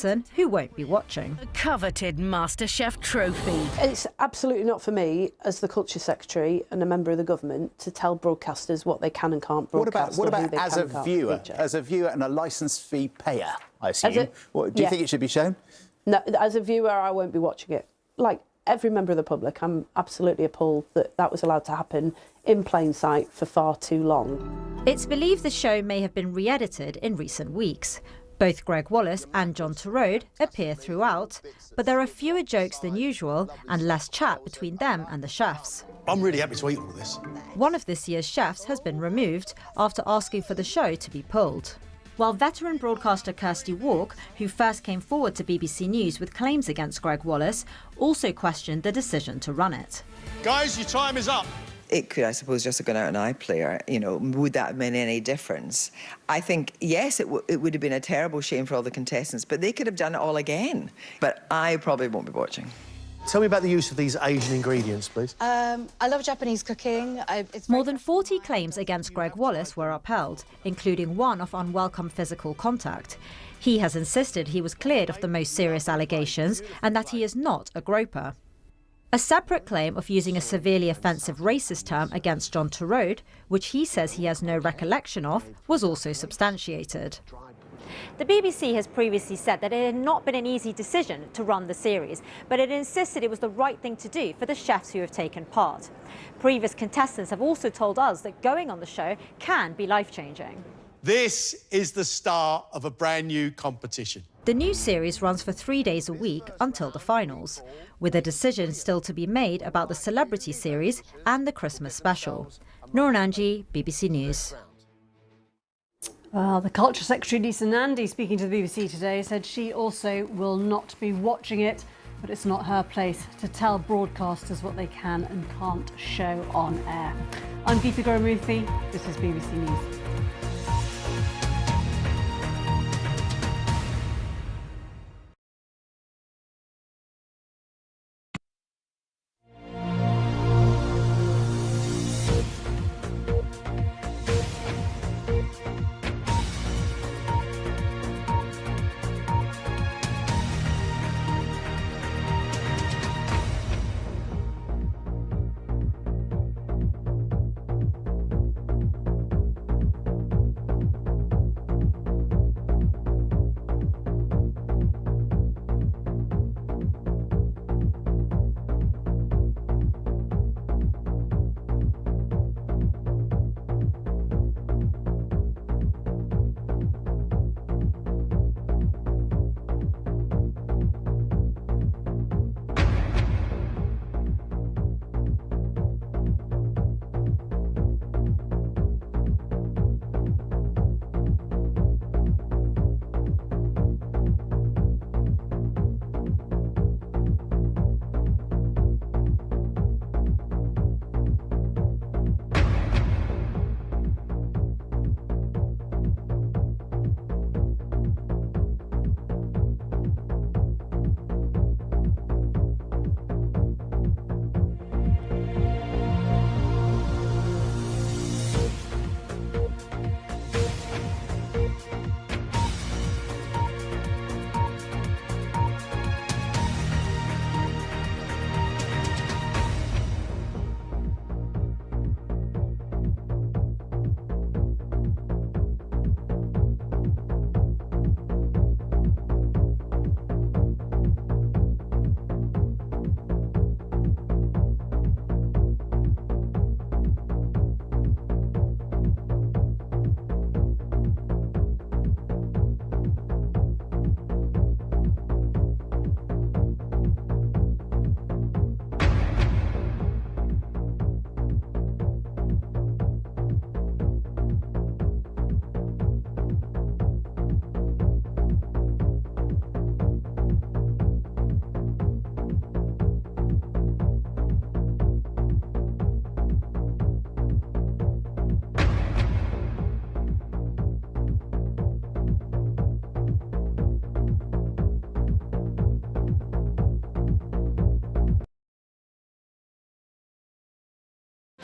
who won't be watching. The coveted MasterChef trophy. It's absolutely not for me, as the Culture Secretary and a member of the government, to tell broadcasters what they can and can't broadcast. What about as a viewer? As a viewer and a licence fee payer, I assume. Do you think it should be shown? No, as a viewer, I won't be watching it. Like every member of the public, I'm absolutely appalled that that was allowed to happen in plain sight for far too long. It's believed the show may have been re-edited in recent weeks. Both Greg Wallace and John Turode appear throughout, but there are fewer jokes than usual and less chat between them and the chefs. I'm really happy to eat all of this. One of this year's chefs has been removed after asking for the show to be pulled. While veteran broadcaster Kirsty Walk, who first came forward to BBC News with claims against Greg Wallace, also questioned the decision to run it. Guys, your time is up. It could, I suppose, just have gone out an iPlayer. You know, would that have made any difference? I think, yes, it would have been a terrible shame for all the contestants, but they could have done it all again. But I probably won't be watching. Tell me about the use of these Asian ingredients, please. I love Japanese cooking. More than 40 claims against Greg Wallace were upheld, including one of unwelcome physical contact. He has insisted he was cleared of the most serious allegations and that he is not a groper. A separate claim of using a severely offensive racist term against John Turode, which he says he has no recollection of, was also substantiated. The BBC has previously said that it had not been an easy decision to run the series, but it insisted it was the right thing to do for the chefs who have taken part. Previous contestants have also told us that going on the show can be life-changing. This is the start of a brand new competition. The new series runs for 3 days a week until the finals, with a decision still to be made about the celebrity series and the Christmas special. Noor Nanji, BBC News. Well, the Culture Secretary Lisa Nandy, speaking to the BBC today, said she also will not be watching it, but it's not her place to tell broadcasters what they can and can't show on air. I'm Geeta Gurumurthy, this is BBC News.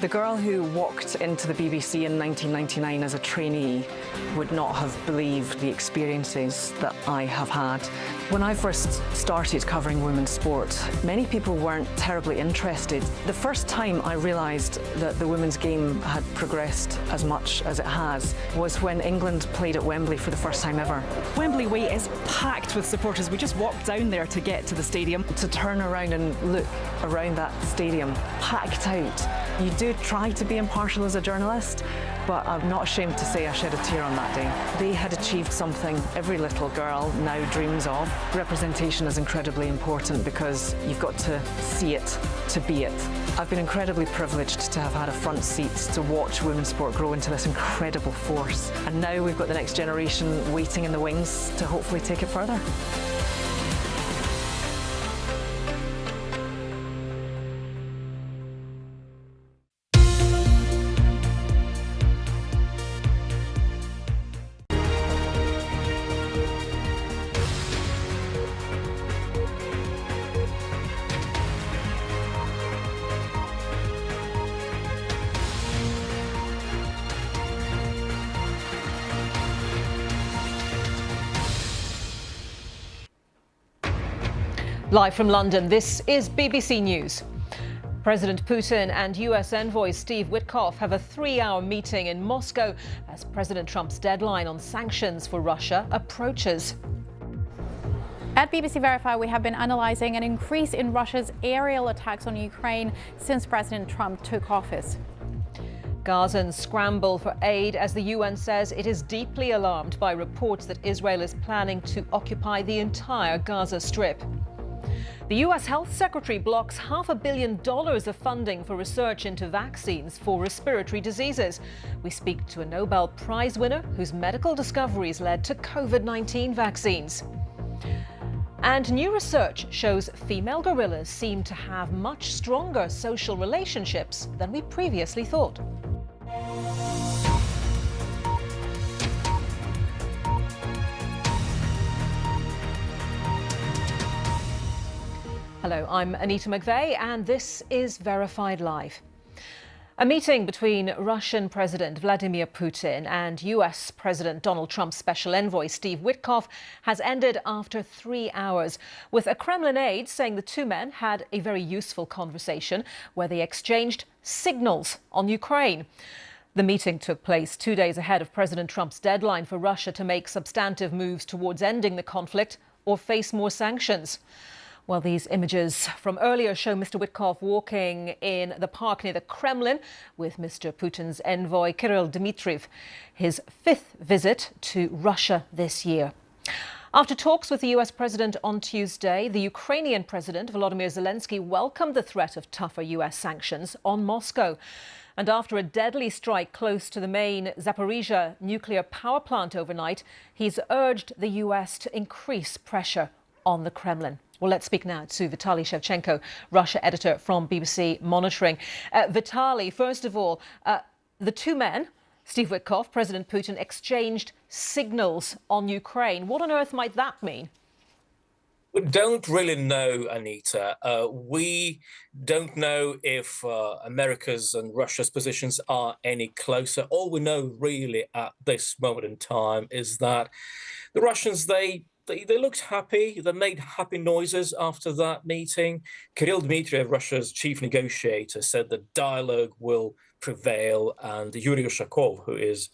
The girl who walked into the BBC in 1999 as a trainee would not have believed the experiences that I have had. When I first started covering women's sport, many people weren't terribly interested. The first time I realised that the women's game had progressed as much as it has was when England played at Wembley for the first time ever. Wembley Way is packed with supporters. We just walked down there to get to the stadium. To turn around and look around that stadium, packed out. You do try to be impartial as a journalist, but I'm not ashamed to say I shed a tear on that day. They had achieved something every little girl now dreams of. Representation is incredibly important because you've got to see it to be it. I've been incredibly privileged to have had a front seat to watch women's sport grow into this incredible force. And now we've got the next generation waiting in the wings to hopefully take it further. Live from London, this is BBC News. President Putin and US envoy Steve Witkoff have a 3-hour meeting in Moscow as President Trump's deadline on sanctions for Russia approaches. At BBC Verify, we have been analysing an increase in Russia's aerial attacks on Ukraine since President Trump took office. Gazans scramble for aid as the UN says it is deeply alarmed by reports that Israel is planning to occupy the entire Gaza Strip. The US Health Secretary blocks $500 million of funding for research into vaccines for respiratory diseases. We speak to a Nobel Prize winner whose medical discoveries led to COVID-19 vaccines. And new research shows female gorillas seem to have much stronger social relationships than we previously thought. Hello, I'm Anita McVeigh, and this is Verified Live. A meeting between Russian President Vladimir Putin and US President Donald Trump's special envoy Steve Witkoff has ended after 3 hours, with a Kremlin aide saying the two men had a very useful conversation where they exchanged signals on Ukraine. The meeting took place 2 days ahead of President Trump's deadline for Russia to make substantive moves towards ending the conflict or face more sanctions. Well, these images from earlier show Mr. Witkoff walking in the park near the Kremlin with Mr. Putin's envoy Kirill Dmitriev, his 5th visit to Russia this year. After talks with the US president on Tuesday, the Ukrainian president Volodymyr Zelensky welcomed the threat of tougher US sanctions on Moscow. And after a deadly strike close to the main Zaporizhzhia nuclear power plant overnight, he's urged the US to increase pressure on the Kremlin. Well, let's speak now to Vitaly Shevchenko, Russia editor from BBC Monitoring. Vitaly, first of all, the two men, Steve Witkoff, President Putin, exchanged signals on Ukraine. What on earth might that mean? We don't really know, Anita. We don't know if America's and Russia's positions are any closer. All we know really at this moment in time is that the Russians, they looked happy. They made happy noises after that meeting. Kirill Dmitriev, Russia's chief negotiator, said that dialogue will prevail. And Yuri Ushakov, who is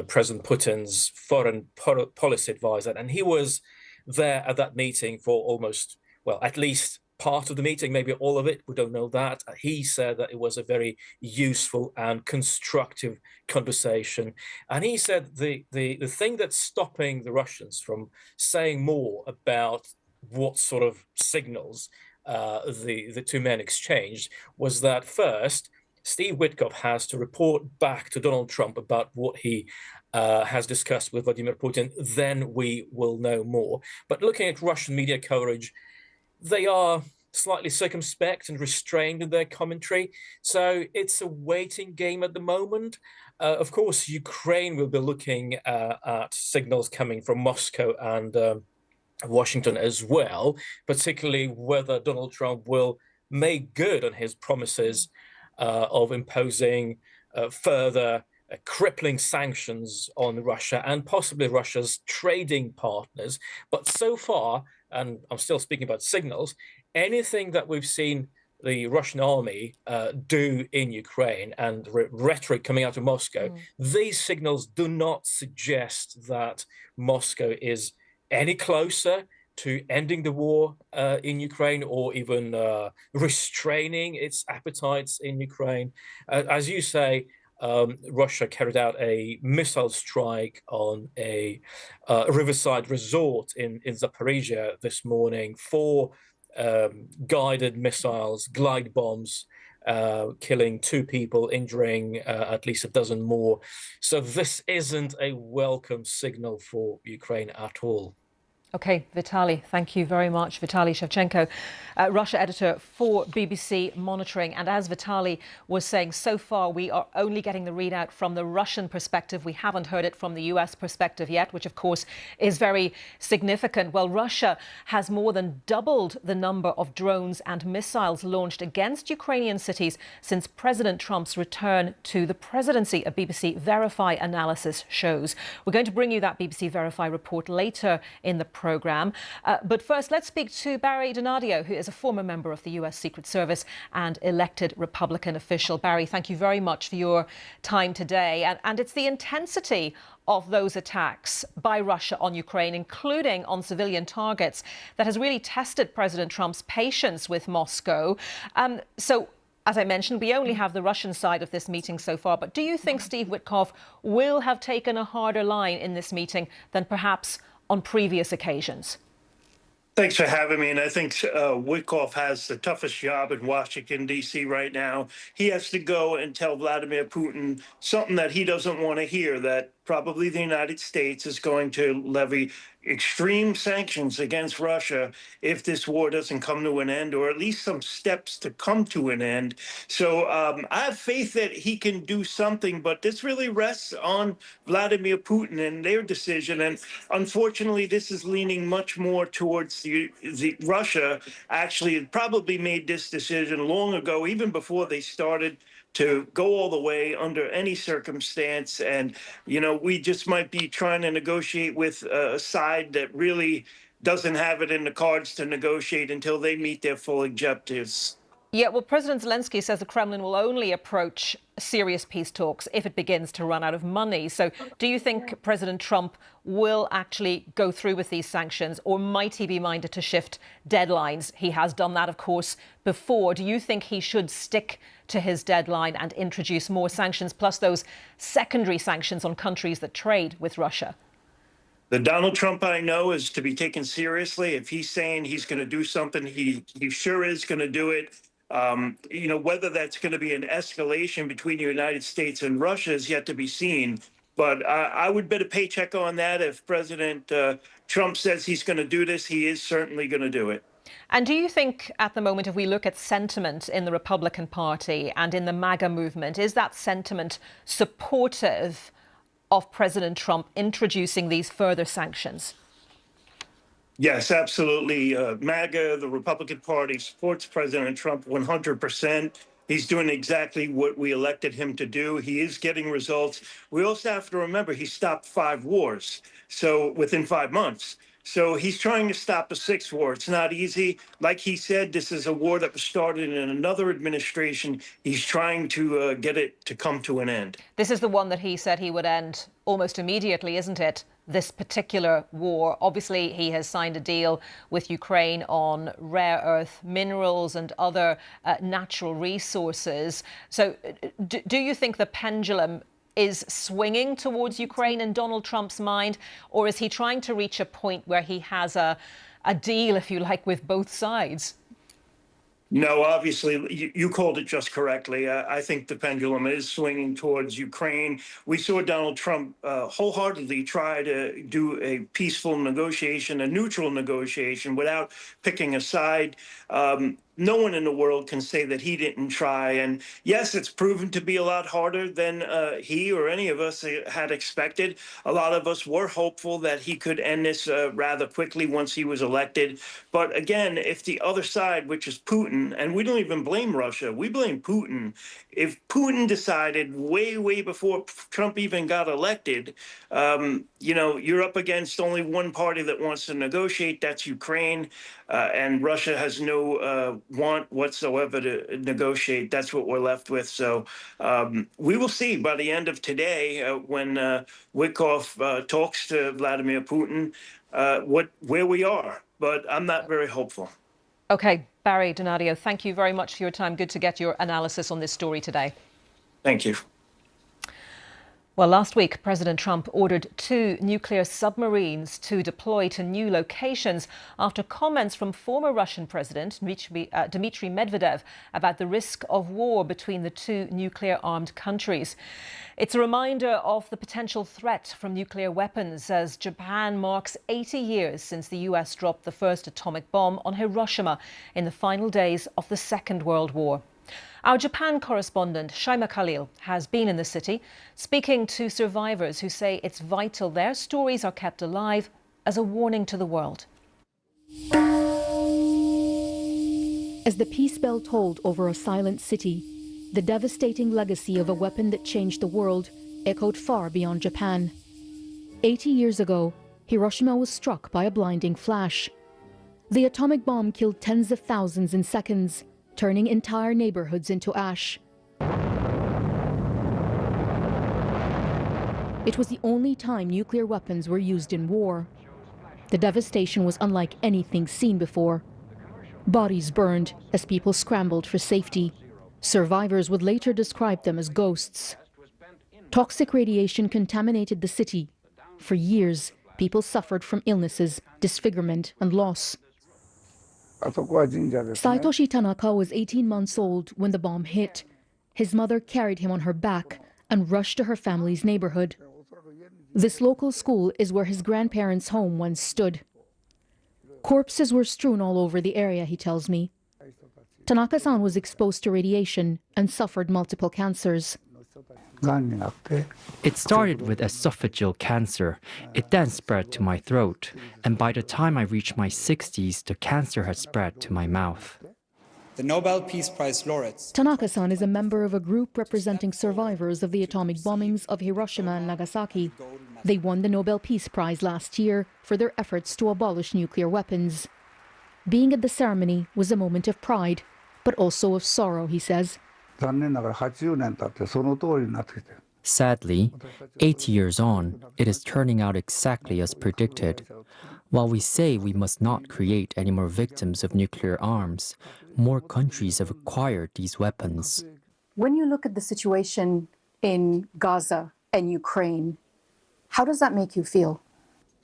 President Putin's foreign policy advisor, and he was there at that meeting for almost, well, at least part of the meeting, maybe all of it, we don't know that. He said that it was a very useful and constructive conversation. And he said the thing that's stopping the Russians from saying more about what sort of signals the two men exchanged was that first, Steve Witkoff has to report back to Donald Trump about what he has discussed with Vladimir Putin, then we will know more. But looking at Russian media coverage, they are slightly circumspect and restrained in their commentary. So it's a waiting game at the moment. Of course, Ukraine will be looking at signals coming from Moscow and Washington as well, particularly whether Donald Trump will make good on his promises of imposing further crippling sanctions on Russia and possibly Russia's trading partners. But so far, and I'm still speaking about signals, anything that we've seen the Russian army do in Ukraine and rhetoric coming out of Moscow, these signals do not suggest that Moscow is any closer to ending the war in Ukraine or even restraining its appetites in Ukraine. As you say, Russia carried out a missile strike on a riverside resort in Zaporizhia this morning. 4 guided missiles, glide bombs, killing 2 people, injuring at least a dozen more. So this isn't a welcome signal for Ukraine at all. OK, Vitaly, thank you very much. Vitaly Shevchenko, Russia editor for BBC Monitoring. And as Vitaly was saying, so far we are only getting the readout from the Russian perspective. We haven't heard it from the US perspective yet, which of course is very significant. Well, Russia has more than doubled the number of drones and missiles launched against Ukrainian cities since President Trump's return to the presidency, a BBC Verify analysis shows. We're going to bring you that BBC Verify report later in the programme. But first, let's speak to Barry Donadio, who is a former member of the US Secret Service and elected Republican official. Barry, thank you very much for your time today. And it's the intensity of those attacks by Russia on Ukraine, including on civilian targets, that has really tested President Trump's patience with Moscow. So, as I mentioned, we only have the Russian side of this meeting so far. But do you think Steve Witkoff will have taken a harder line in this meeting than perhaps on previous occasions? Thanks for having me. And I think Witkoff has the toughest job in Washington, D.C. right now. He has to go and tell Vladimir Putin something that he doesn't want to hear, that probably the United States is going to levy extreme sanctions against Russia if this war doesn't come to an end, or at least some steps to come to an end. So I have faith that he can do something, but this really rests on Vladimir Putin and their decision. And unfortunately, this is leaning much more towards the Russia actually probably made this decision long ago, even before they started to go all the way under any circumstance. And, you know, we just might be trying to negotiate with a side that really doesn't have it in the cards to negotiate until they meet their full objectives. Yeah, well, President Zelensky says the Kremlin will only approach serious peace talks if it begins to run out of money. So do you think President Trump will actually go through with these sanctions, or might he be minded to shift deadlines? He has done that, of course, before. Do you think he should stick to his deadline and introduce more sanctions, plus those secondary sanctions on countries that trade with Russia? The Donald Trump I know is to be taken seriously. If he's saying he's going to do something, he sure is going to do it. You know, whether that's going to be an escalation between the United States and Russia is yet to be seen. But I would bet a paycheck on that. If President Trump says he's going to do this, he is certainly going to do it. And do you think at the moment, if we look at sentiment in the Republican Party and in the MAGA movement, is that sentiment supportive of President Trump introducing these further sanctions? Yes, absolutely. MAGA, the Republican Party, supports President Trump 100%. He's doing exactly what we elected him to do. He is getting results. We also have to remember he stopped 5 wars, so within 5 months. So he's trying to stop a 6th war. It's not easy. Like he said, this is a war that was started in another administration. He's trying to get it to come to an end. This is the one that he said he would end almost immediately, isn't it? This particular war. Obviously, he has signed a deal with Ukraine on rare earth minerals and other natural resources. So do you think the pendulum is swinging towards Ukraine in Donald Trump's mind, or is he trying to reach a point where he has a deal, if you like, with both sides? No, obviously, you called it just correctly. I think the pendulum is swinging towards Ukraine. We saw Donald Trump wholeheartedly try to do a peaceful negotiation, a neutral negotiation, without picking a side. no one in the world can say that he didn't try. And yes, it's proven to be a lot harder than he or any of us had expected. A lot of us were hopeful that he could end this rather quickly once he was elected. But again, if the other side, which is Putin, and we don't even blame Russia, we blame Putin. If Putin decided way before Trump even got elected, you're up against only one party that wants to negotiate, that's Ukraine. And Russia has no want whatsoever to negotiate. That's what we're left with. So we will see by the end of today when Witkoff talks to Vladimir Putin where we are. But I'm not very hopeful. OK, Barry Donadio, thank you very much for your time. Good to get your analysis on this story today. Thank you. Well, last week, President Trump ordered 2 nuclear submarines to deploy to new locations after comments from former Russian President Dmitry Medvedev about the risk of war between the 2 nuclear-armed countries. It's a reminder of the potential threat from nuclear weapons as Japan marks 80 years since the US dropped the first atomic bomb on Hiroshima in the final days of the Second World War. Our Japan correspondent, Shaima Khalil, has been in the city, speaking to survivors who say it's vital their stories are kept alive as a warning to the world. As the peace bell tolled over a silent city, the devastating legacy of a weapon that changed the world echoed far beyond Japan. 80 years ago, Hiroshima was struck by a blinding flash. The atomic bomb killed tens of thousands in seconds, turning entire neighborhoods into ash. It was the only time nuclear weapons were used in war. The devastation was unlike anything seen before. Bodies burned as people scrambled for safety. Survivors would later describe them as ghosts. Toxic radiation contaminated the city. For years, people suffered from illnesses, disfigurement, and loss. Saitoshi Tanaka was 18 months old when the bomb hit. His mother carried him on her back and rushed to her family's neighborhood. This local school is where his grandparents' home once stood. Corpses were strewn all over the area, he tells me. Tanaka-san was exposed to radiation and suffered multiple cancers. It started with esophageal cancer. It then spread to my throat. And by the time I reached my 60s, the cancer had spread to my mouth. The Nobel Peace Prize laureates. Tanaka-san is a member of a group representing survivors of the atomic bombings of Hiroshima and Nagasaki. They won the Nobel Peace Prize last year for their efforts to abolish nuclear weapons. Being at the ceremony was a moment of pride, but also of sorrow, he says. Sadly, 80 years on, it is turning out exactly as predicted. While we say we must not create any more victims of nuclear arms, more countries have acquired these weapons. When you look at the situation in Gaza and Ukraine, how does that make you feel?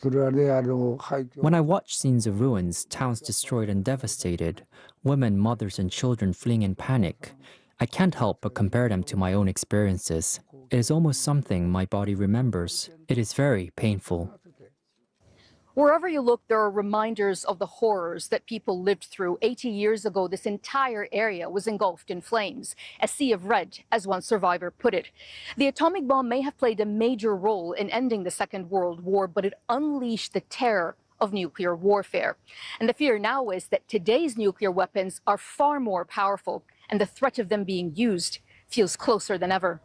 When I watch scenes of ruins, towns destroyed and devastated, women, mothers, and children fleeing in panic, I can't help but compare them to my own experiences. It is almost something my body remembers. It is very painful. Wherever you look, there are reminders of the horrors that people lived through. 80 years ago, this entire area was engulfed in flames, a sea of red, as one survivor put it. The atomic bomb may have played a major role in ending the Second World War, but it unleashed the terror of nuclear warfare. And the fear now is that today's nuclear weapons are far more powerful, and the threat of them being used feels closer than ever.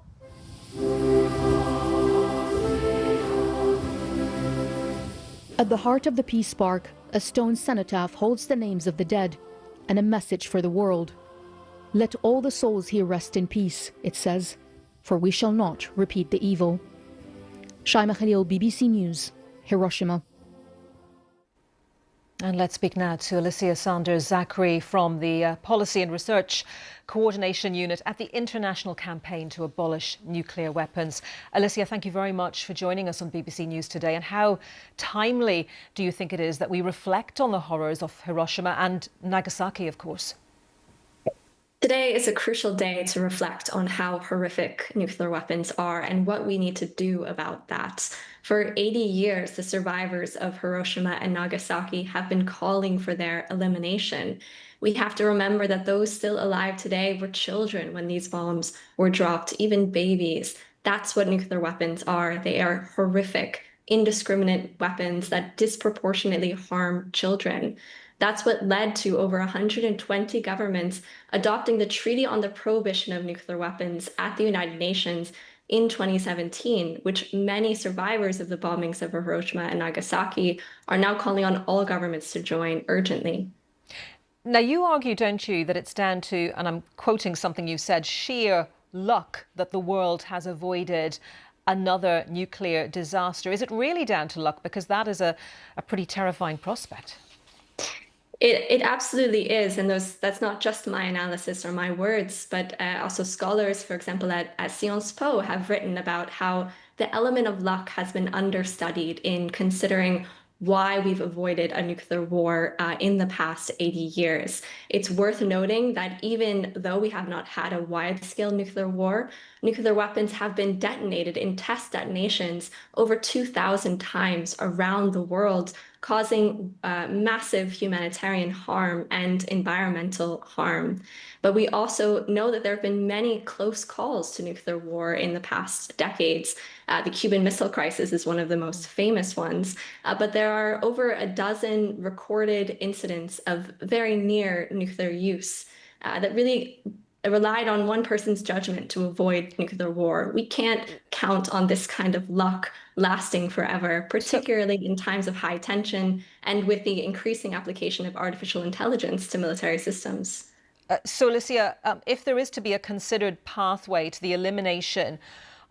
At the heart of the Peace Park, a stone cenotaph holds the names of the dead and a message for the world. Let all the souls here rest in peace, it says, for we shall not repeat the evil. Shaima Khalil, BBC News, Hiroshima. And let's speak now to Alicia Sanders-Zachary from the Policy and Research Coordination Unit at the International Campaign to Abolish Nuclear Weapons. Alicia, thank you very much for joining us on BBC News today. And how timely do you think it is that we reflect on the horrors of Hiroshima and Nagasaki, of course? Today is a crucial day to reflect on how horrific nuclear weapons are and what we need to do about that. For 80 years, the survivors of Hiroshima and Nagasaki have been calling for their elimination. We have to remember that those still alive today were children when these bombs were dropped, even babies. That's what nuclear weapons are. They are horrific, indiscriminate weapons that disproportionately harm children. That's what led to over 120 governments adopting the Treaty on the Prohibition of Nuclear Weapons at the United Nations in 2017, which many survivors of the bombings of Hiroshima and Nagasaki are now calling on all governments to join urgently. Now, you argue, don't you, that it's down to, and I'm quoting something you said, sheer luck that the world has avoided another nuclear disaster. Is it really down to luck? Because that is a pretty terrifying prospect. It absolutely is, and that's not just my analysis or my words, but also scholars, for example, at Sciences Po have written about how the element of luck has been understudied in considering why we've avoided a nuclear war in the past 80 years. It's worth noting that even though we have not had a wide-scale nuclear war, nuclear weapons have been detonated in test detonations over 2,000 times around the world, causing massive humanitarian harm and environmental harm. But we also know that there have been many close calls to nuclear war in the past decades. The Cuban Missile Crisis is one of the most famous ones, but there are over a dozen recorded incidents of very near nuclear use that really relied on one person's judgment to avoid nuclear war. We can't count on this kind of luck lasting forever, particularly in times of high tension and with the increasing application of artificial intelligence to military systems. So, Alicia, if there is to be a considered pathway to the elimination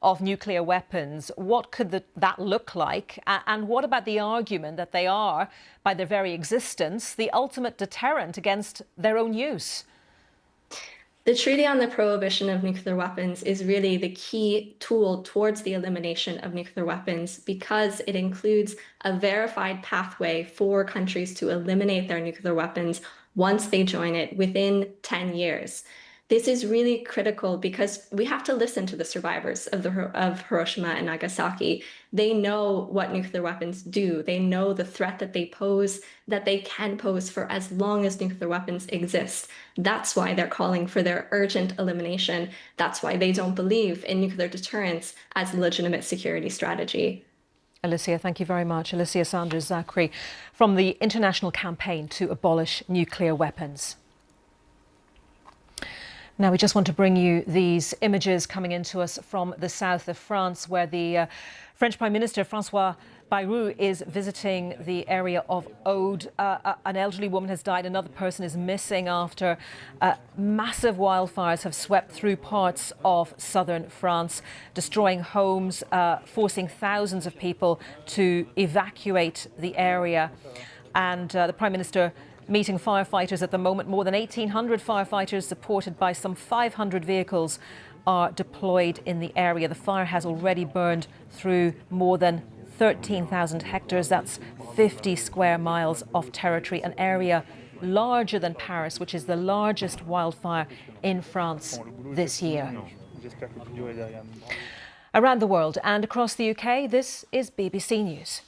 of nuclear weapons, what could that look like? And what about the argument that they are, by their very existence, the ultimate deterrent against their own use? The Treaty on the Prohibition of Nuclear Weapons is really the key tool towards the elimination of nuclear weapons because it includes a verified pathway for countries to eliminate their nuclear weapons once they join it within 10 years. This is really critical because we have to listen to the survivors of Hiroshima and Nagasaki. They know what nuclear weapons do. They know the threat that they pose, that they can pose for as long as nuclear weapons exist. That's why they're calling for their urgent elimination. That's why they don't believe in nuclear deterrence as a legitimate security strategy. Alicia, thank you very much. Alicia Sanders-Zachary from the International Campaign to Abolish Nuclear Weapons. Now, we just want to bring you these images coming into us from the south of France, where the French Prime Minister François Bayrou is visiting the area of Aude. An elderly woman has died. Another person is missing after massive wildfires have swept through parts of southern France, destroying homes, forcing thousands of people to evacuate the area. And the Prime Minister meeting firefighters at the moment. More than 1,800 firefighters, supported by some 500 vehicles, are deployed in the area. The fire has already burned through more than 13,000 hectares. That's 50 square miles of territory, an area larger than Paris, which is the largest wildfire in France this year. Around the world and across the UK, this is BBC News.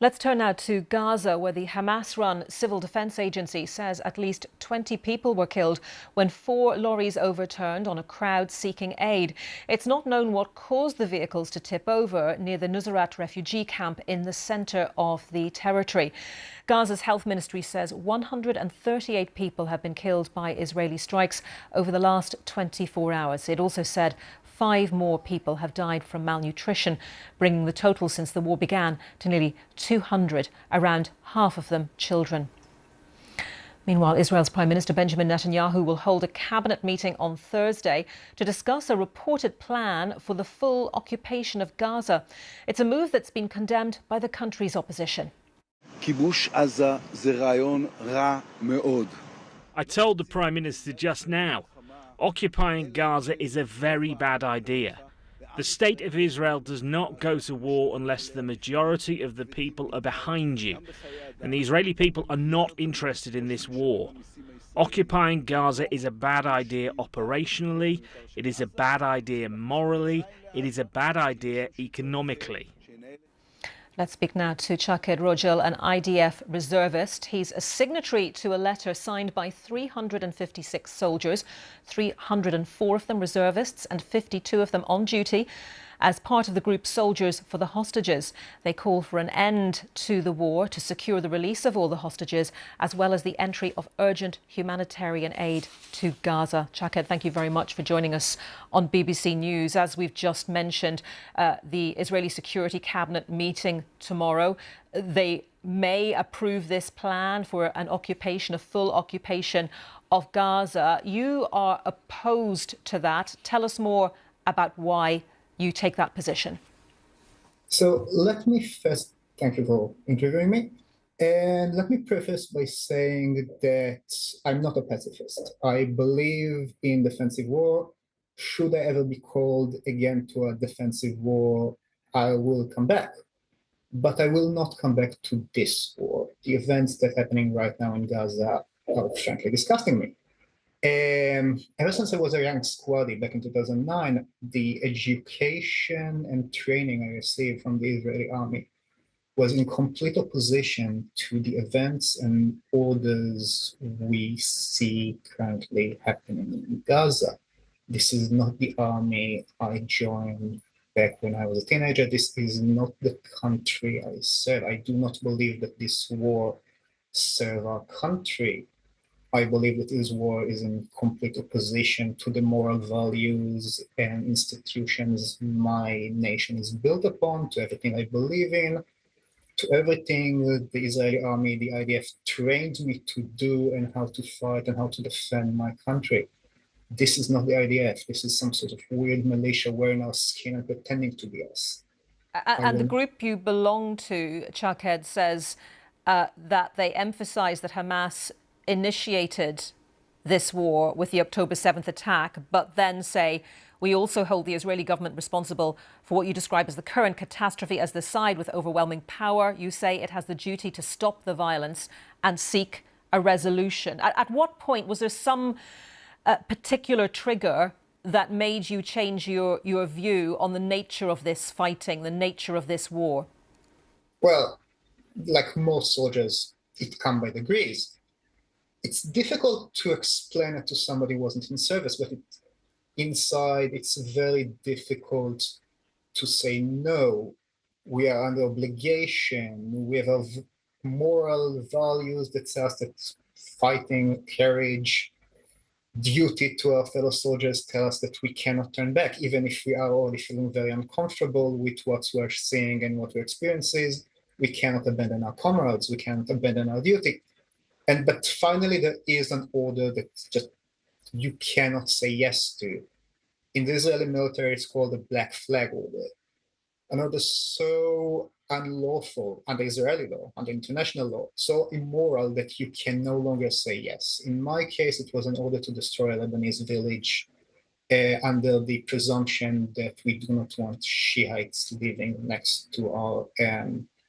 Let's turn now to Gaza, where the Hamas-run Civil Defense Agency says at least 20 people were killed when 4 lorries overturned on a crowd seeking aid. It's not known what caused the vehicles to tip over near the Nuseirat refugee camp in the centre of the territory. Gaza's health ministry says 138 people have been killed by Israeli strikes over the last 24 hours. It also said 5 more people have died from malnutrition, bringing the total since the war began to nearly 200, around half of them children. Meanwhile, Israel's Prime Minister Benjamin Netanyahu will hold a cabinet meeting on Thursday to discuss a reported plan for the full occupation of Gaza. It's a move that's been condemned by the country's opposition. I told the Prime Minister just now, occupying Gaza is a very bad idea. The state of Israel does not go to war unless the majority of the people are behind you. And the Israeli people are not interested in this war. Occupying Gaza is a bad idea operationally, it is a bad idea morally, it is a bad idea economically. Let's speak now to Chaked Rojel, an IDF reservist. He's a signatory to a letter signed by 356 soldiers, 304 of them reservists and 52 of them on duty, as part of the group Soldiers for the Hostages. They call for an end to the war to secure the release of all the hostages, as well as the entry of urgent humanitarian aid to Gaza. Chaked, thank you very much for joining us on BBC News. As we've just mentioned, the Israeli Security Cabinet meeting tomorrow. They may approve this plan for an occupation, a full occupation of Gaza. You are opposed to that. Tell us more about why you take that position. So let me first thank you for interviewing me. And let me preface by saying that I'm not a pacifist. I believe in defensive war. Should I ever be called again to a defensive war, I will come back. But I will not come back to this war. The events that are happening right now in Gaza are frankly disgusting me. Ever since I was a young squaddy back in 2009, the education and training I received from the Israeli army was in complete opposition to the events and orders we see currently happening in Gaza. This is not the army I joined back when I was a teenager. This is not the country I serve. I do not believe that this war serves our country. I believe that this war is in complete opposition to the moral values and institutions my nation is built upon, to everything I believe in, to everything that the Israeli army, the IDF trained me to do and how to fight and how to defend my country. This is not the IDF. This is some sort of weird militia wearing our skin and pretending to be us. And the group you belong to, Chaked, says that they emphasize that Hamas initiated this war with the October 7th attack, but then say, we also hold the Israeli government responsible for what you describe as the current catastrophe. As the side with overwhelming power, you say it has the duty to stop the violence and seek a resolution. At what point was there some particular trigger that made you change your view on the nature of this fighting, the nature of this war? Well, like most soldiers, it comes by degrees. It's difficult to explain it to somebody who wasn't in service, but inside it's very difficult to say no. We are under obligation. We have moral values that says that fighting, courage, duty to our fellow soldiers tell us that we cannot turn back, even if we are already feeling very uncomfortable with what we're seeing and what we're experiencing. We cannot abandon our comrades. We cannot abandon our duty. But finally, there is an order that just you cannot say yes to. In the Israeli military, it's called the Black Flag Order. An order so unlawful under Israeli law, under international law, so immoral that you can no longer say yes. In my case, it was an order to destroy a Lebanese village under the presumption that we do not want Shiites living next to our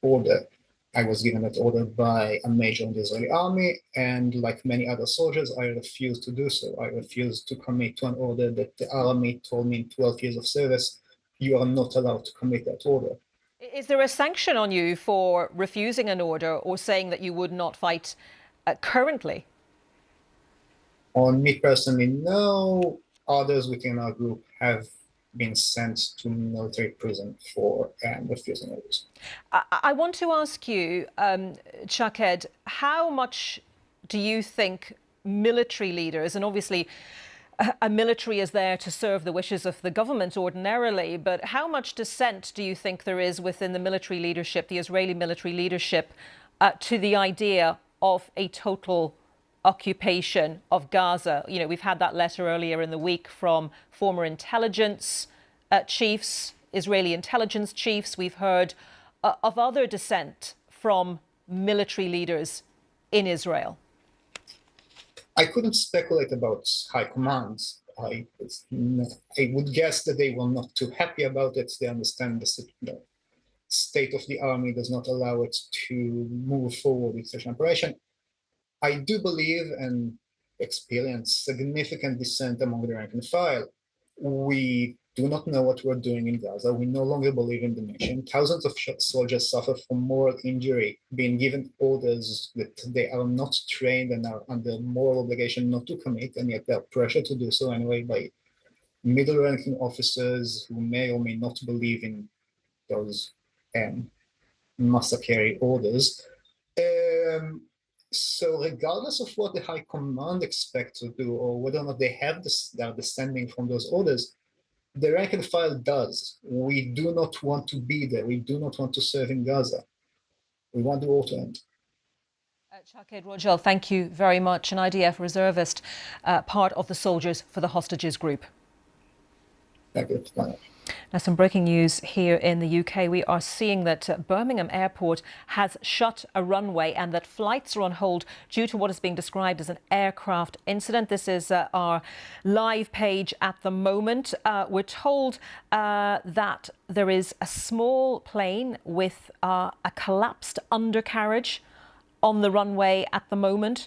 border. I was given that order by a major in the Israeli army, and like many other soldiers, I refused to do so. I refused to commit to an order that the army told me in 12 years of service, you are not allowed to commit that order. Is there a sanction on you for refusing an order or saying that you would not fight currently? On me personally, no. Others within our group have been sent to military prison for refusing orders. I want to ask you, Chaked, how much do you think military leaders, and obviously a military is there to serve the wishes of the government ordinarily, but how much dissent do you think there is within the military leadership, the Israeli military leadership, to the idea of a total occupation of Gaza? You know, we've had that letter earlier in the week from former intelligence chiefs, Israeli intelligence chiefs. We've heard of other dissent from military leaders in Israel. I couldn't speculate about high command. I would guess that they were not too happy about it. They understand the state of the army does not allow it to move forward with such an operation. I do believe and experience significant dissent among the rank and file. We do not know what we're doing in Gaza. We no longer believe in the mission. Thousands of soldiers suffer from moral injury, being given orders that they are not trained and are under moral obligation not to commit, and yet they're pressured to do so anyway by middle-ranking officers who may or may not believe in those massacre orders. So regardless of what the high command expects to do or whether or not they have they're descending from those orders, the rank and file does. We do not want to be there. We do not want to serve in Gaza. We want the war to end. Chaked Rojel, thank you very much. An IDF reservist, part of the Soldiers for the Hostages group. Thank you. Now, some breaking news here in the UK. We are seeing that Birmingham Airport has shut a runway and that flights are on hold due to what is being described as an aircraft incident. This is our live page at the moment. We're told that there is a small plane with a collapsed undercarriage on the runway at the moment.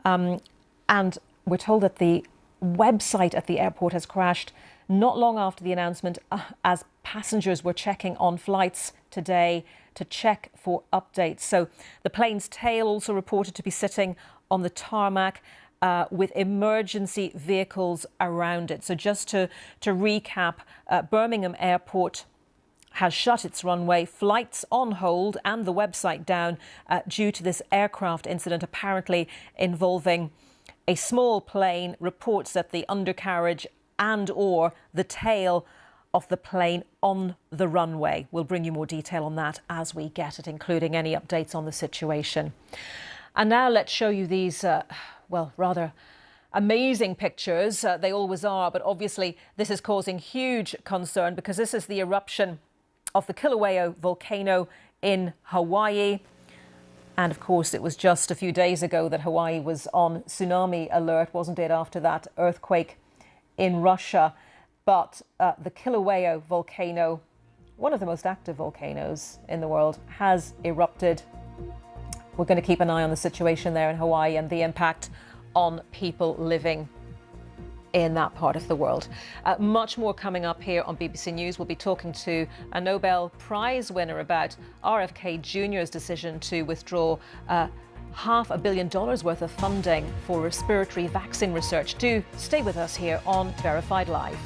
And we're told that the website at the airport has crashed not long after the announcement, as passengers were checking on flights today to check for updates. So the plane's tail also reported to be sitting on the tarmac with emergency vehicles around it. So just to recap, Birmingham Airport has shut its runway, flights on hold and the website down due to this aircraft incident apparently involving a small plane. Reports that the undercarriage and or the tail of the plane on the runway. We'll bring you more detail on that as we get it, including any updates on the situation. And now let's show you these, well, rather amazing pictures. They always are, but obviously this is causing huge concern because this is the eruption of the Kilauea volcano in Hawaii. And of course, it was just a few days ago that Hawaii was on tsunami alert, wasn't it, after that earthquake in Russia. But the Kilauea volcano, one of the most active volcanoes in the world, has erupted. We're going to keep an eye on the situation there in Hawaii and the impact on people living in that part of the world. Much more coming up here on BBC News. We'll be talking to a Nobel Prize winner about RFK Jr.'s decision to withdraw $500 million worth of funding for respiratory vaccine research. Do stay with us here on Verified Live.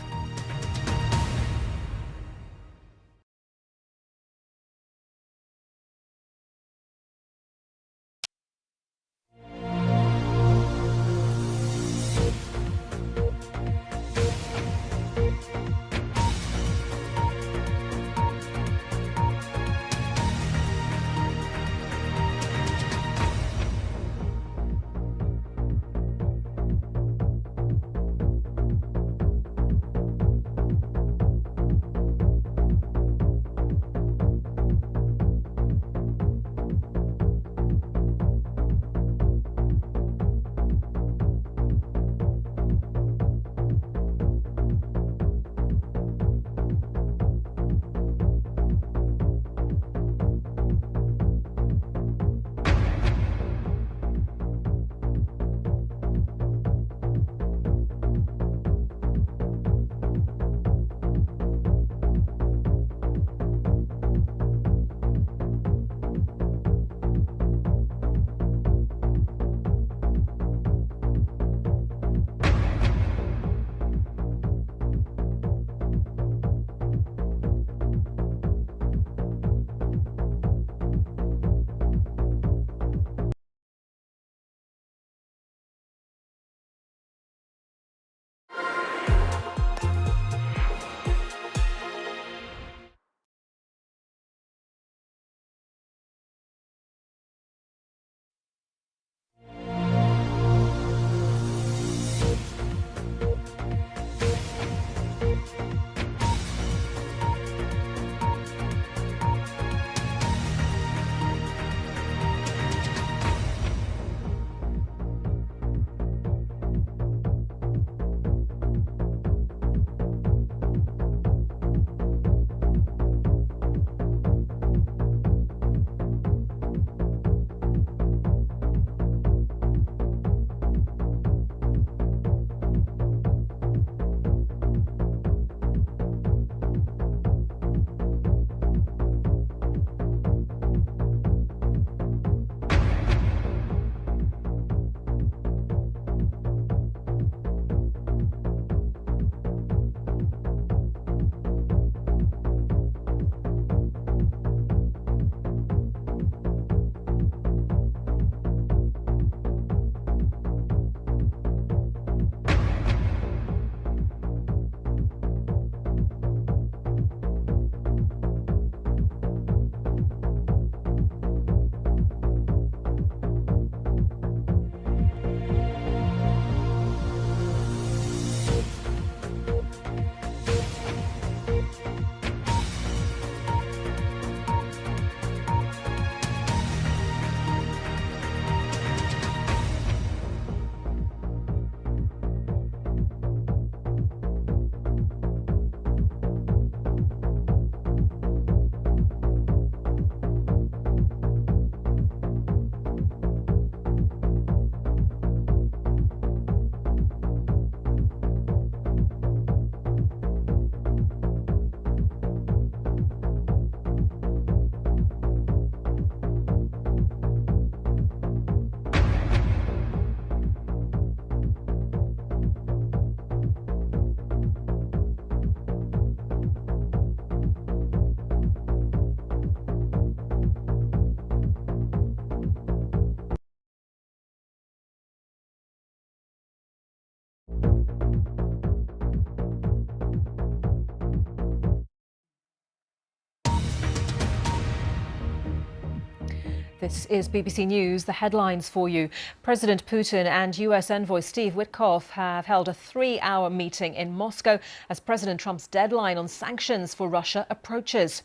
This is BBC News, the headlines for you. President Putin and US envoy Steve Witkoff have held a 3-hour meeting in Moscow as President Trump's deadline on sanctions for Russia approaches.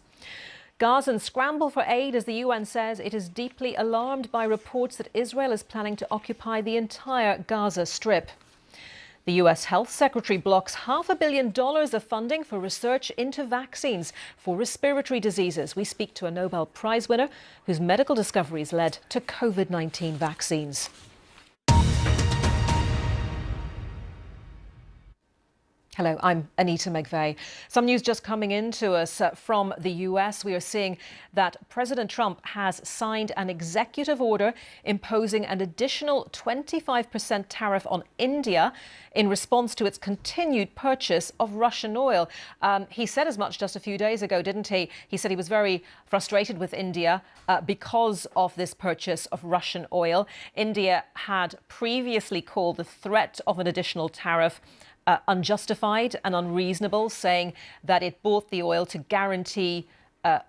Gazans scramble for aid as the UN says it is deeply alarmed by reports that Israel is planning to occupy the entire Gaza Strip. The US Health Secretary blocks $500 million of funding for research into vaccines for respiratory diseases. We speak to a Nobel Prize winner whose medical discoveries led to COVID-19 vaccines. Hello, I'm Anita McVeigh. Some news just coming in to us from the US. We are seeing that President Trump has signed an executive order imposing an additional 25% tariff on India in response to its continued purchase of Russian oil. He said as much just a few days ago, didn't he? He said he was very frustrated with India because of this purchase of Russian oil. India had previously called the threat of an additional tariff unjustified and unreasonable, saying that it bought the oil to guarantee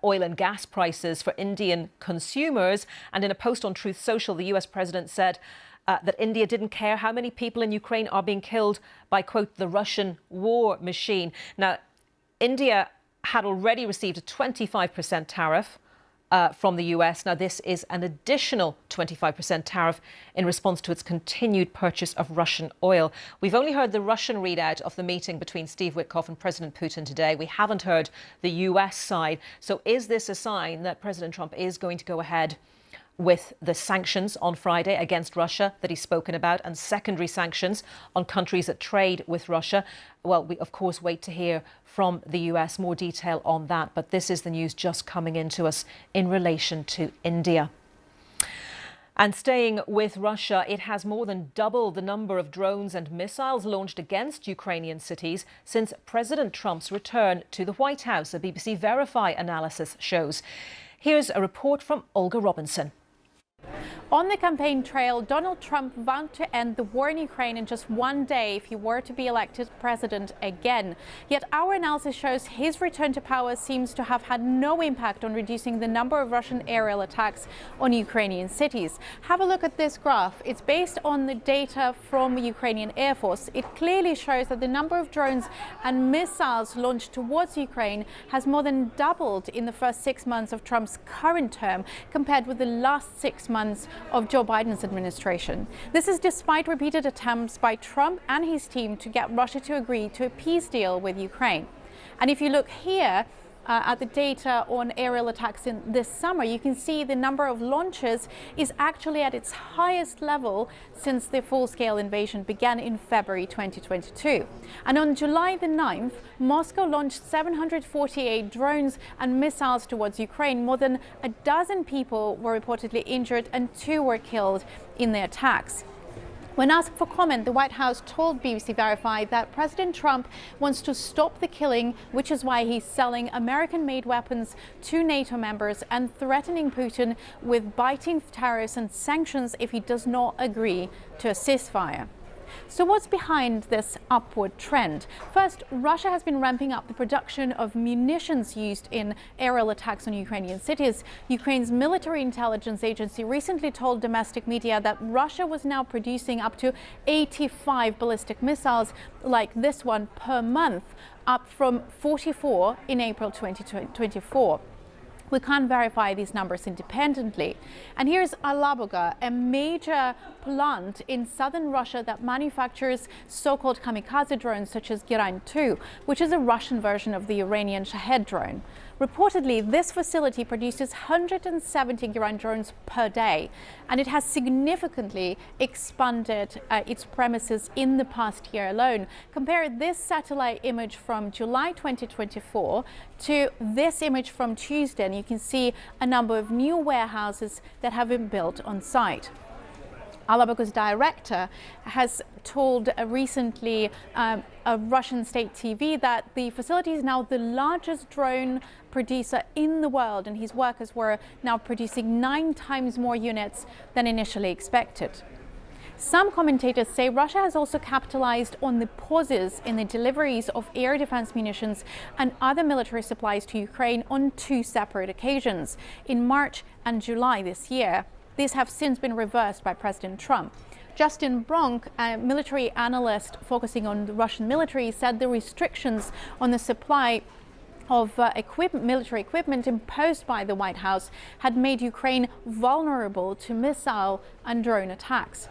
oil and gas prices for Indian consumers. And in a post on Truth Social, the US president said that India didn't care how many people in Ukraine are being killed by, quote, the Russian war machine. Now, India had already received a 25% tariff from the US. Now, this is an additional 25% tariff in response to its continued purchase of Russian oil. We've only heard the Russian readout of the meeting between Steve Witkoff and President Putin today. We haven't heard the US side. So is this a sign that President Trump is going to go ahead with the sanctions on Friday against Russia that he's spoken about, and secondary sanctions on countries that trade with Russia? Well, we of course wait to hear from the US more detail on that, but this is the news just coming into us in relation to India. And staying with Russia, it has more than doubled the number of drones and missiles launched against Ukrainian cities since President Trump's return to the White House, a BBC Verify analysis shows. Here's a report from Olga Robinson. On the campaign trail, Donald Trump vowed to end the war in Ukraine in just one day if he were to be elected president again. Yet our analysis shows his return to power seems to have had no impact on reducing the number of Russian aerial attacks on Ukrainian cities. Have a look at this graph. It's based on the data from the Ukrainian Air Force. It clearly shows that the number of drones and missiles launched towards Ukraine has more than doubled in the first 6 months of Trump's current term compared with the last 6 months of Joe Biden's administration. This is despite repeated attempts by Trump and his team to get Russia to agree to a peace deal with Ukraine. And if you look here at the data on aerial attacks in this summer, you can see the number of launches is actually at its highest level since the full-scale invasion began in February 2022. And on July the 9th, Moscow launched 748 drones and missiles towards Ukraine. More than a dozen people were reportedly injured and 2 were killed in the attacks. When asked for comment, the White House told BBC Verify that President Trump wants to stop the killing, which is why he's selling American-made weapons to NATO members and threatening Putin with biting tariffs and sanctions if he does not agree to a ceasefire. So what's behind this upward trend? First, Russia has been ramping up the production of munitions used in aerial attacks on Ukrainian cities. Ukraine's military intelligence agency recently told domestic media that Russia was now producing up to 85 ballistic missiles like this one per month, up from 44 in April 2024. We can't verify these numbers independently. And here's Alabuga, a major plant in southern Russia that manufactures so-called kamikaze drones such as Geran 2, which is a Russian version of the Iranian Shahed drone. Reportedly, this facility produces 170 Geran drones per day, and it has significantly expanded its premises in the past year alone. Compare this satellite image from July 2024 to this image from Tuesday, and you can see a number of new warehouses that have been built on site. Alabuga's director has told recently a Russian state TV that the facility is now the largest drone producer in the world, and his workers were now producing 9 times more units than initially expected. Some commentators say Russia has also capitalized on the pauses in the deliveries of air defense munitions and other military supplies to Ukraine on 2 separate occasions, in March and July this year. These have since been reversed by President Trump. Justin Bronk, a military analyst focusing on the Russian military, said the restrictions on the supply of military equipment imposed by the White House had made Ukraine vulnerable to missile and drone attacks.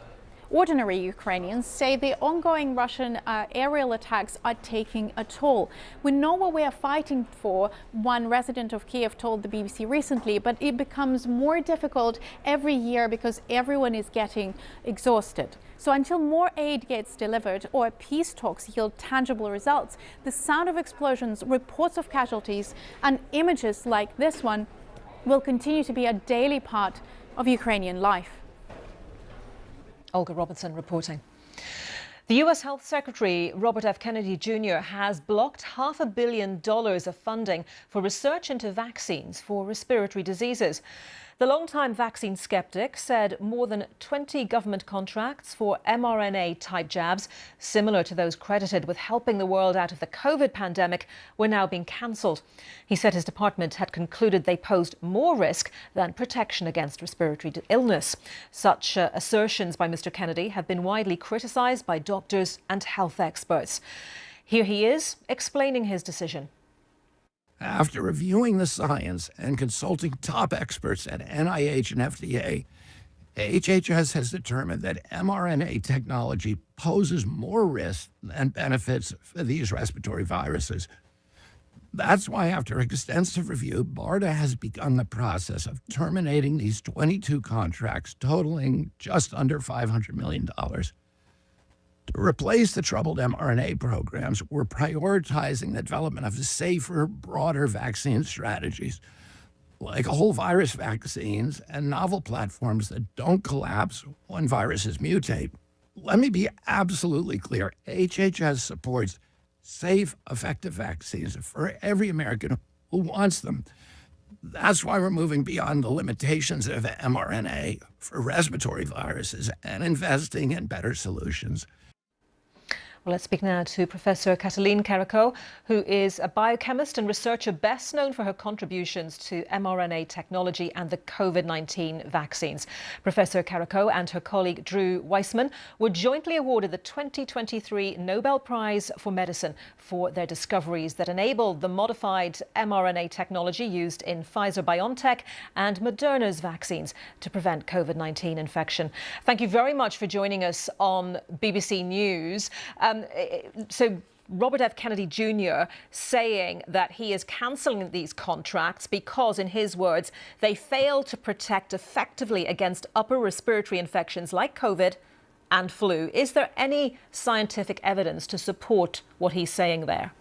Ordinary Ukrainians say the ongoing Russian aerial attacks are taking a toll. We know what we are fighting for, one resident of Kiev told the BBC recently, but it becomes more difficult every year because everyone is getting exhausted. So until more aid gets delivered or peace talks yield tangible results, the sound of explosions, reports of casualties, and images like this one will continue to be a daily part of Ukrainian life. Olga Robertson reporting. The US Health Secretary, Robert F. Kennedy Jr., has blocked $500 million of funding for research into vaccines for respiratory diseases. The longtime vaccine skeptic said more than 20 government contracts for mRNA-type jabs, similar to those credited with helping the world out of the COVID pandemic, were now being cancelled. He said his department had concluded they posed more risk than protection against respiratory illness. Such assertions by Mr. Kennedy have been widely criticised by doctors and health experts. Here he is explaining his decision. After reviewing the science and consulting top experts at NIH and FDA, HHS has determined that mRNA technology poses more risk than benefits for these respiratory viruses. That's why, after extensive review, BARDA has begun the process of terminating these 22 contracts totaling just under $500 million. To replace the troubled mRNA programs, we're prioritizing the development of safer, broader vaccine strategies, like whole virus vaccines and novel platforms that don't collapse when viruses mutate. Let me be absolutely clear. HHS supports safe, effective vaccines for every American who wants them. That's why we're moving beyond the limitations of mRNA for respiratory viruses and investing in better solutions. Well, let's speak now to Professor Katalin Karikó, who is a biochemist and researcher best known for her contributions to mRNA technology and the COVID-19 vaccines. Professor Karikó and her colleague Drew Weissman were jointly awarded the 2023 Nobel Prize for Medicine for their discoveries that enabled the modified mRNA technology used in Pfizer-BioNTech and Moderna's vaccines to prevent COVID-19 infection. Thank you very much for joining us on BBC News. So Robert F. Kennedy Jr. saying that he is cancelling these contracts because, in his words, they fail to protect effectively against upper respiratory infections like COVID and flu. Is there any scientific evidence to support what he's saying there?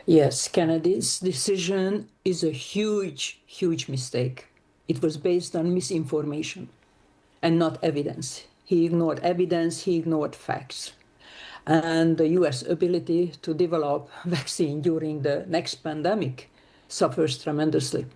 Yes, Kennedy's decision is a huge, huge mistake. It was based on misinformation and not evidence. He ignored evidence, he ignored facts. And the US ability to develop vaccine during the next pandemic suffers tremendously.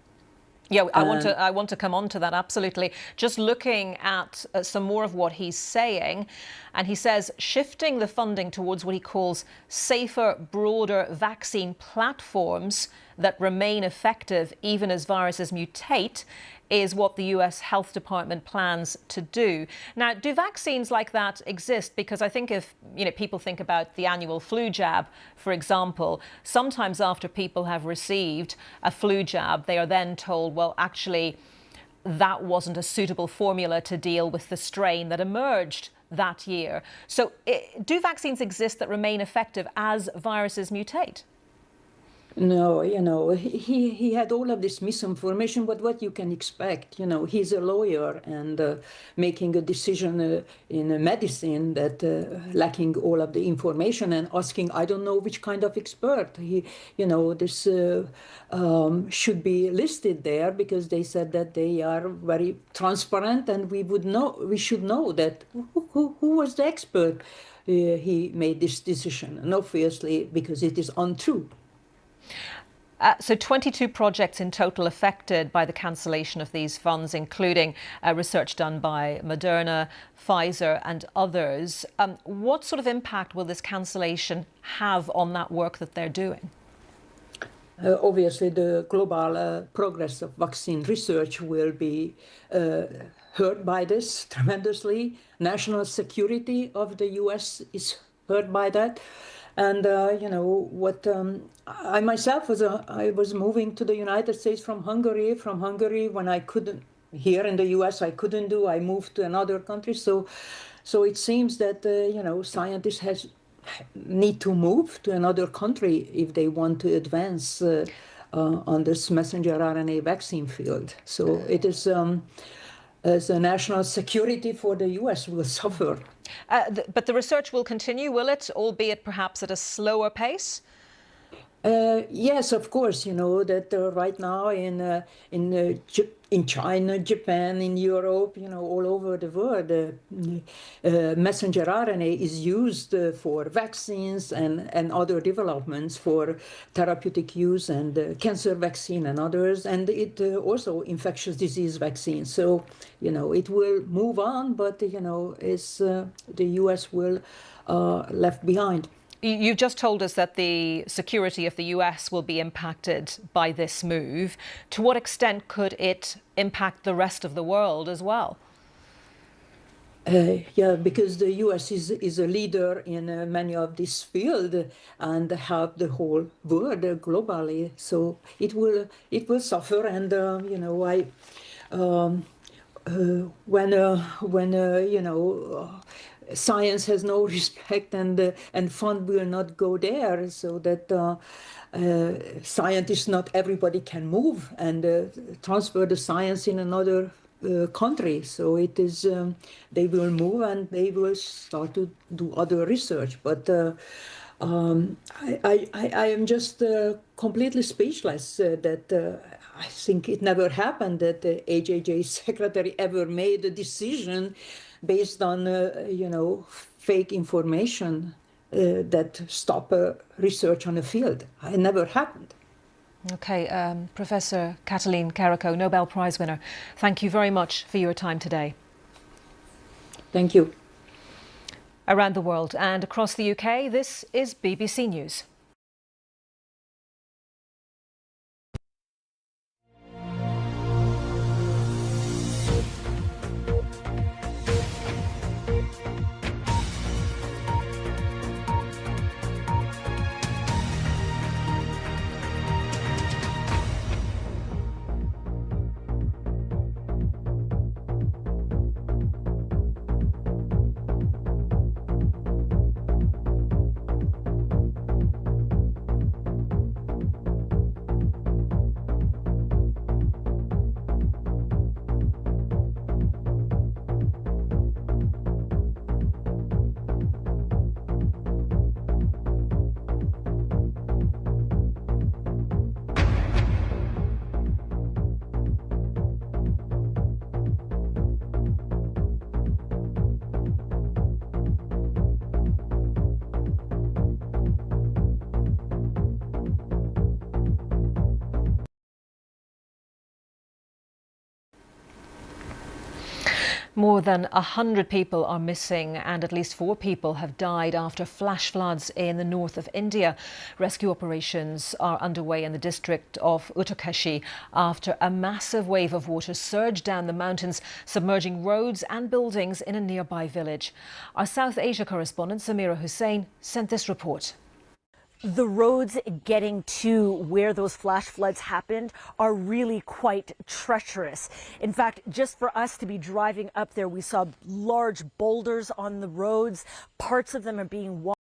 Yeah, I want to come on to that, absolutely. Just looking at some more of what he's saying, and he says shifting the funding towards what he calls safer, broader vaccine platforms that remain effective even as viruses mutate is what the US Health Department plans to do. Now, do vaccines like that exist? Because I think if people think about the annual flu jab, for example, sometimes after people have received a flu jab, they are then told, well, actually, that wasn't a suitable formula to deal with the strain that emerged that year. So do vaccines exist that remain effective as viruses mutate? No, he had all of this misinformation, but what you can expect, he's a lawyer and making a decision in medicine that lacking all of the information and asking, I don't know which kind of expert. This should be listed there because they said that they are very transparent and we should know that who was the expert. He made this decision, and obviously because it is untrue. So 22 projects in total affected by the cancellation of these funds, including research done by Moderna, Pfizer and others. What sort of impact will this cancellation have on that work that they're doing? Obviously, the global progress of vaccine research will be hurt by this tremendously. National security of the US is hurt by that. And, you know, what I myself I was moving to the United States from Hungary. From Hungary, when I couldn't, here in the US, I couldn't do, I moved to another country. So it seems that, you know, scientists need to move to another country if they want to advance on this messenger RNA vaccine field. So it is, as a national security for the US will suffer. But the research will continue, will it, albeit perhaps at a slower pace? Yes, of course. You know that right now in China, Japan, in Europe, you know, all over the world, messenger RNA is used for vaccines and other developments for therapeutic use and cancer vaccine and others, and it also infectious disease vaccines. So, you know, it will move on, but, you know, the US will left behind. You've just told us that the security of the US will be impacted by this move. To what extent could it impact the rest of the world as well? Yeah, because the US is a leader in many of this field and help the whole world globally. So it will suffer. And you know, when you know. Science has no respect, and fund will not go there, so that scientists, not everybody can move and transfer the science in another country. So it is they will move and they will start to do other research. But I am just completely speechless that I think it never happened that the HHA secretary ever made a decision based on, you know, fake information that stop research on a field. It never happened. Okay, Professor Katalin Karikó, Nobel Prize winner, thank you very much for your time today. Thank you. Around the world and across the UK, this is BBC News. More than 100 people are missing and at least 4 people have died after flash floods in the north of India. Rescue operations are underway in the district of Uttarkashi after a massive wave of water surged down the mountains, submerging roads and buildings in a nearby village. Our South Asia correspondent Samira Hussain sent this report. The roads getting to where those flash floods happened are really quite treacherous. In fact, just for us to be driving up there, we saw large boulders on the roads. Parts of them are being washed